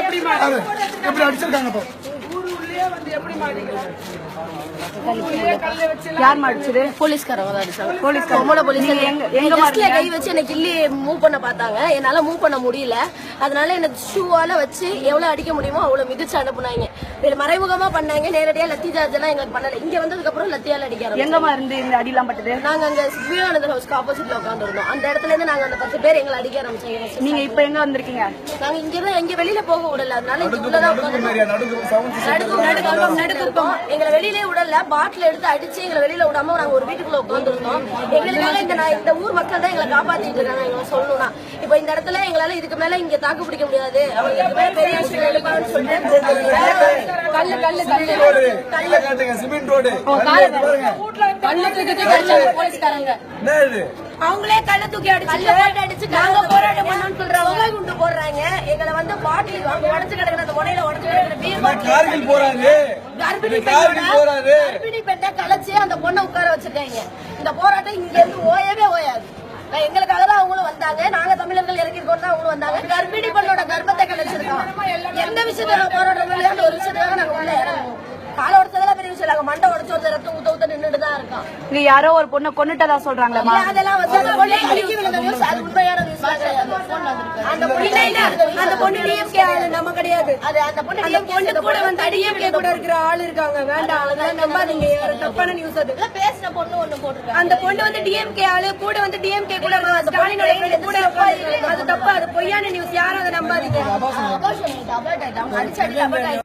எப்படி அடிச்சிருக்காங்க யார் மாடிச்சது? போலீஸ்காரங்க தான் அடிச்சாங்க. கை வச்சு எனக்கு கில்லி மூவ் பண்ண பார்த்தாங்க. என்னால மூவ் பண்ண முடியல. அதனால எனக்கு ஷூவால வச்சு எவ்வளவு அடிக்க முடியுமோ அவ்வளவு மிதிச்சு அனுப்புனாங்க. மறைமுகமா பண்ணாங்க. நேரடியா லத்தி சார்ஜ் எல்லாம் எங்களுக்கு பண்ணல. இங்க வந்ததுக்கு அப்புறம் லத்தியால அடிக்கிறாங்க. எங்கமா இருந்து இந்த அடிலாம் பட்டது? நாங்க அங்க விவேகானந்தர் ஹவுஸ்க்கு ஆப்போசிட்ல உட்கார்ந்து இருந்தோம். அந்த இடத்துல இருந்து நாங்க அந்த 10 பேர் எங்களை அடிக்க ஆரம்பிச்சாங்க. நீங்க இப்ப எங்க வந்திருக்கீங்க? நாங்க இங்கதான் எங்க வெளியில போக விடல. அதனால நடுக்கும் எங்களை வெளியிலே விடல. பாட்டில் எடுத்து அடிச்சு எங்களை வெளியில விடாம நாங்க ஒரு வீட்டுக்குள்ள உட்காந்துருந்தோம். எங்களுக்காக இந்த ஊர் மக்கள் தான் எங்களை காப்பாத்திட்டு இருக்காங்க. எங்களை சொல்லணும்னா இப்ப இந்த இடத்துல எங்களால இதுக்கு மேல இங்க தாக்கு பிடிக்க முடியாது. அவங்களுக்கு மேல பெரிய விஷயம் எடுப்பாங்கன்னு சொல்லிட்டு போலீஸ்காரங்க அவங்களே கல்ல தூக்கி அடிச்சு நாங்க போராட்டம் பண்ணணும்னு சொல்றவங்க குண்டு போடுறாங்க. எங்களை வந்து பாட்டில் உடச்சு கிடக்குற அந்த முனையில உடச்சு கிடக்குற பீர் பாட்டில் கர்ப்பிணி பெண்ணை கலைச்சு அந்த பொண்ணை உட்கார வச்சிருக்காங்க. இந்த போராட்டம் இங்க இருந்து ஓயவே ஓயாது. எங்களுக்காக தான் அவங்களும் வந்தாங்க. நாங்க தமிழர்கள் இறக்கிருக்கோம் தான் அவங்களும் வந்தாங்க. கர்ப்பிணி பெண்ணோட கர்ப்பத்தை கலைச்சிருக்கோம். எந்த விஷயத்த போராட்டம் இல்லையா அந்த ஒரு விஷயத்துக்காக நாங்க உள்ள இறங்குவோம். கால உடச்சதெல்லாம் பெரிய விஷயம். நாங்க மண்டை உடச்சு ஒரு ரத்தம் ஊத்த நின்றுட்டு தான் இருக்கோம். இங்க யாரோ ஒரு பொண்ணை கொன்னுட்டதா சொல்றாங்களா? அதெல்லாம் வந்து அது உண்மையான அந்த பொண்ணு டிஎம்கே ஆளு நம்ம கிடையாது. அது அந்த பொண்ணு கூட வந்து டிஎம்கே கூட இருக்கிற ஆள் இருக்காங்க. வேண்டாம் அதெல்லாம் நம்பாதீங்க. தப்பான நியூஸ். அது பேசின பொண்ணு ஒண்ணு போட்டுருக்காங்க. அந்த பொண்ணு வந்து டிஎம்கே ஆளு கூட வந்து டிஎம்கே கூட ஸ்டாலினோட கூட அது தப்பு. அது பொய்யான நியூஸ். யாரும் அதை நம்பாதீங்க.